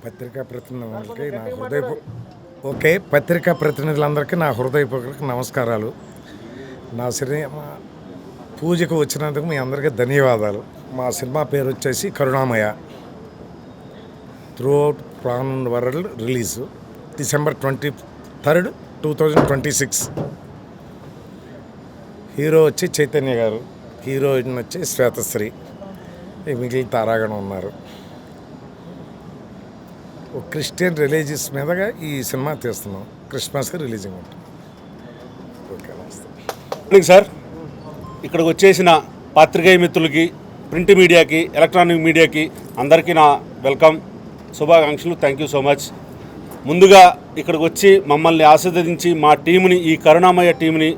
పత్రికా ప్రతినిధులకి నా పత్రికా ప్రతినిధులందరికీ నా హృదయపూర్వక నమస్కారాలు. నా సినిమా పూజకు వచ్చినందుకు మీ అందరికీ ధన్యవాదాలు. మా సినిమా పేరు వచ్చేసి Karunamaya. Throughout pan world release December 23rd, 2026. Hero వచ్చి చైతన్య గారు, హీరోయిన్ వచ్చి శ్వేతశ్రీ, మిగిలిన తారాగణం ఉన్నారు. ఒక క్రిస్టియన్ రిలీజియస్ మీదగా ఈ సినిమా తీస్తున్నాం. క్రిస్మస్కి రిలీజింగ్ ఉంటుంది. ఓకే, నమస్తే సార్. ఇక్కడికి వచ్చేసిన పాత్రికేయ మిత్రులకి, ప్రింట్ మీడియాకి, ఎలక్ట్రానిక్ మీడియాకి అందరికీ నా వెల్కమ్, శుభాకాంక్షలు. Thank you so much. ముందుగా ఇక్కడికి వచ్చి మమ్మల్ని ఆశీర్వదించి మా టీంని, ఈ కరుణామయ టీంని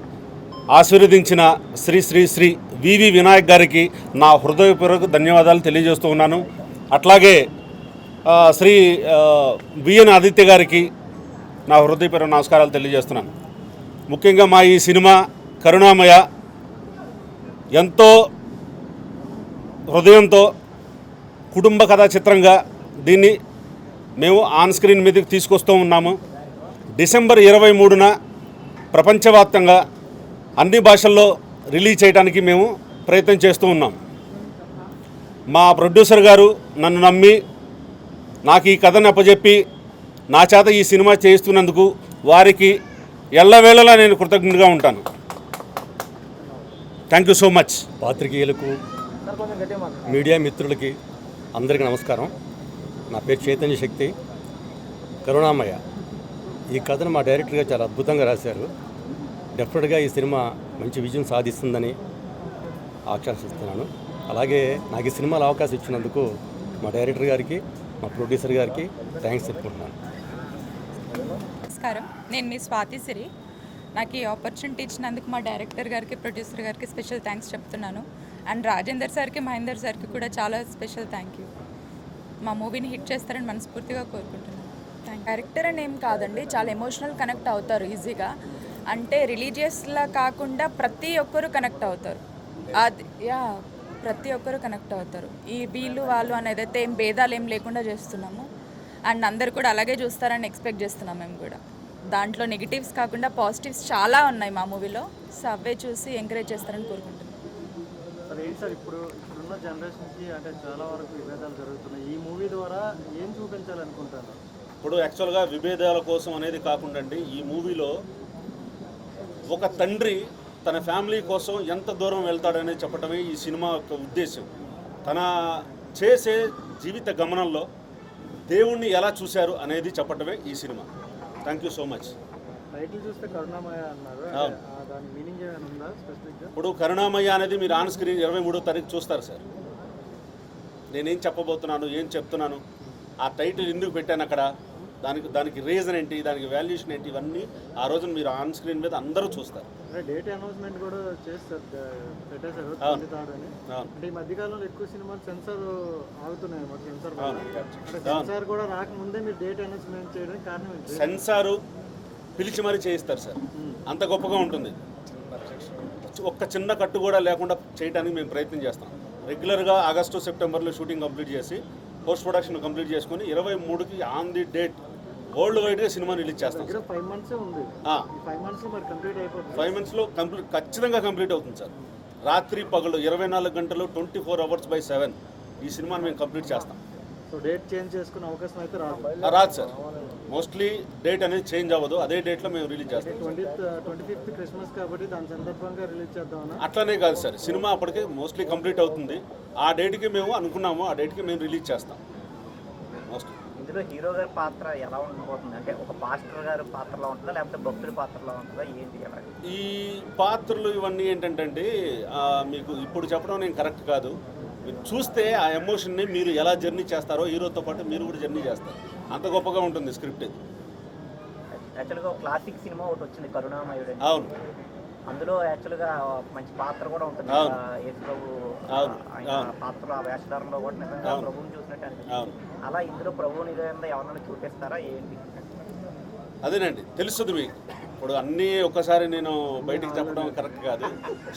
ఆశీర్వదించిన శ్రీ శ్రీ శ్రీ వివి వినాయక్ గారికి నా హృదయపూర్వక ధన్యవాదాలు తెలియజేస్తూ ఉన్నాను. అట్లాగే శ్రీ బిఎన్ ఆదిత్య గారికి నా హృదయపూర్వక నమస్కారాలు తెలియజేస్తున్నాను. ముఖ్యంగా మా ఈ సినిమా కరుణామయ ఎంతో హృదయంతో కుటుంబ కథా చిత్రంగా దీన్ని మేము ఆన్ స్క్రీన్ మీదకి తీసుకొస్తూ ఉన్నాము. December 23న ప్రపంచవ్యాప్తంగా అన్ని భాషల్లో రిలీజ్ చేయడానికి మేము ప్రయత్నం చేస్తూ ఉన్నాం. మా ప్రొడ్యూసర్ గారు నన్ను నమ్మి నాకు ఈ కథను అప్పచెప్పి నా చేత ఈ సినిమా చేస్తున్నందుకు వారికి ఎల్లవేళలా నేను కృతజ్ఞుడిగా ఉంటాను. Thank you so much. పాత్రికేయులకు, మీడియా మిత్రులకి అందరికీ నమస్కారం. నా పేరు చైతన్య శక్తి. కరుణామయ ఈ కథను మా డైరెక్టర్ గారు చాలా అద్భుతంగా రాశారు. డెఫినెట్గా ఈ సినిమా మంచి విజయం సాధిస్తుందని ఆకాంక్షిస్తున్నాను. అలాగే నాకు ఈ సినిమాలో అవకాశం ఇచ్చినందుకు మా డైరెక్టర్ గారికి, మా ప్రొడ్యూసర్ గారికి థ్యాంక్స్ చెప్పుకుంటున్నాను. నమస్కారం, నేను మీ స్వాతి సిరి. నాకు ఈ ఆపర్చునిటీ ఇచ్చినందుకు మా డైరెక్టర్ గారికి, ప్రొడ్యూసర్ గారికి స్పెషల్ థ్యాంక్స్ చెప్తున్నాను. అండ్ రాజేందర్ సార్కి, మహేందర్ సార్కి కూడా చాలా స్పెషల్ థ్యాంక్ యూ. మా మూవీని హిట్ చేస్తారని మనస్ఫూర్తిగా కోరుకుంటున్నాను. డైరెక్టర్ అని ఏం కాదండి, చాలా ఎమోషనల్ కనెక్ట్ అవుతారు ఈజీగా. అంటే రిలీజియస్లా కాకుండా ప్రతి ఒక్కరు కనెక్ట్ అవుతారు. అది ప్రతి ఒక్కరు కనెక్ట్ అవుతారు. ఈ వీళ్ళు వాళ్ళు అనేది అయితే ఏం భేదాలు ఏం లేకుండా చేస్తున్నాము. అండ్ అందరు కూడా అలాగే చూస్తారని ఎక్స్పెక్ట్ చేస్తున్నాం మేము కూడా. దాంట్లో నెగిటివ్స్ కాకుండా పాజిటివ్స్ చాలా ఉన్నాయి మా మూవీలో. సో అవే చూసి ఎంకరేజ్ చేస్తారని కోరుకుంటున్నాం. సార్, ఇప్పుడున్న జనరేషన్కి అంటే చాలా వరకు విభేదాలు జరుగుతున్నాయి. ఈ మూవీ ద్వారా ఏం చూపించాలనుకుంటారు? ఇప్పుడు యాక్చువల్గా విభేదాల కోసం అనేది కాకుండా అండి, ఈ మూవీలో ఒక తండ్రి తన ఫ్యామిలీ కోసం ఎంత దూరం వెళ్తాడనేది చెప్పడమే ఈ సినిమా యొక్క ఉద్దేశం. తన చేసే జీవిత గమనంలో దేవుణ్ణి ఎలా చూశారు అనేది చెప్పడమే ఈ cinema. Thank you so much. Title చూస్తే కరుణామయ అన్నారు, దాని మీనింగ్ ఏమైనా ఉందా స్పెసిఫిక్గా? ఇప్పుడు కరుణామయ అనేది మీరు ఆన్ స్క్రీన్ 23వ తారీఖు చూస్తారు సార్. నేనేం చెప్పబోతున్నాను, ఏం చెప్తున్నాను, ఆ టైటిల్ ఎందుకు పెట్టాను అక్కడ, దానికి రీజన్ ఏంటి, దానికి వాల్యుయేషన్ ఏంటి, ఇవన్నీ ఆ రోజున మీరు ఆన్ స్క్రీన్ మీద అందరూ చూస్తారు. డేట్ అనౌన్స్మెంట్ కూడా చేస్తారు, పెట్టేశారు అంటే ఈ మధ్యకాలంలో ఎక్కువ సినిమాలు సెన్సార్ ఆగుతున్నాయి అన్నమాట. సెన్సార్ కూడా రాకముందే మీరు డేట్ అనౌన్స్మెంట్ చేయడానికి కారణం ఏంటి? సెన్సారు పిలిచి మరీ చేయిస్తారు సార్, అంత గొప్పగా ఉంటుంది. ఒక్క చిన్న కట్టు కూడా లేకుండా చేయడానికి మేము ప్రయత్నం చేస్తాం. రెగ్యులర్గా ఆగస్టు సెప్టెంబర్లో షూటింగ్ కంప్లీట్ చేసి పోస్ట్ ప్రొడక్షన్ కంప్లీట్ చేసుకుని 23కి ఆన్ ది డేట్ వరల్డ్ వైడ్గా సినిమా రిలీజ్ చేస్తాం. 5 months ఉంది. 5 monthsలో మరి కంప్లీట్ అయిపోతుంది. 5 monthsలో ఖచ్చితంగా కంప్లీట్ అవుతుంది సార్. రాత్రి పగలు 24 గంటలు 24 hours/7 ఈ సినిమాని మేము కంప్లీట్ చేస్తాం. సో డేట్ చేంజ్ చేసుకునే అవకాశం అయితే రాదు సార్. మోస్ట్లీ డేట్ అనేది చేంజ్ అవ్వదు, అదే డేట్లో మేము రిలీజ్ చేస్తాం. 25th క్రిస్మస్ కాబట్టి దాని సందర్భంగా రిలీజ్ చేద్దామన్నా? అట్లనే కాదు సార్, సినిమా అప్పటికే మోస్ట్లీ కంప్లీట్ అవుతుంది. ఆ డేట్కి మేము అనుకున్నాము, ఆ డేట్కి మేము రిలీజ్ చేస్తాం. మోస్ట్లీ ఇందులో హీరో గారి పాత్ర ఎలా ఉండబోతుంది? అంటే ఒక పాస్టర్ గారి పాత్రలో ఉంటుందా, లేకపోతే భక్తుడి పాత్రలో ఉంటుందా, ఏంటి ఎలా? ఈ పాత్రలు ఇవన్నీ ఏంటంటే మీకు ఇప్పుడు చెప్పడం నేను కరెక్ట్ కాదు. మీరు చూస్తే ఆ ఎమోషన్ని మీరు ఎలా జర్నీ చేస్తారో హీరోతో పాటు మీరు కూడా జర్నీ చేస్తారు. అంత గొప్పగా ఉంటుంది స్క్రిప్ట్ ఇది. యాక్చువల్గా క్లాసిక్ సినిమా ఒకటి వచ్చింది కరుణామయుడు. అవును, అందులో యాక్చువల్గా మంచి పాత్ర కూడా ఉంటుంది. యేసు ప్రభు పాత్ర ఆ వేషధారంలో కూడా నిజంగా ప్రభువుని చూసినట్టు అనిపిస్తుంది. అలా ఇందులో ప్రభువు నిజంగా ఎవరైనా చూపిస్తారా ఏంటి? అదేనండి, తెలుస్తుంది మీకు. ఇప్పుడు అన్నీ ఒక్కసారి నేను బయటికి చెప్పడం కరెక్ట్ కాదు.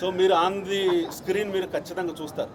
సో మీరు ఆన్ ది స్క్రీన్ మీరు ఖచ్చితంగా చూస్తారు.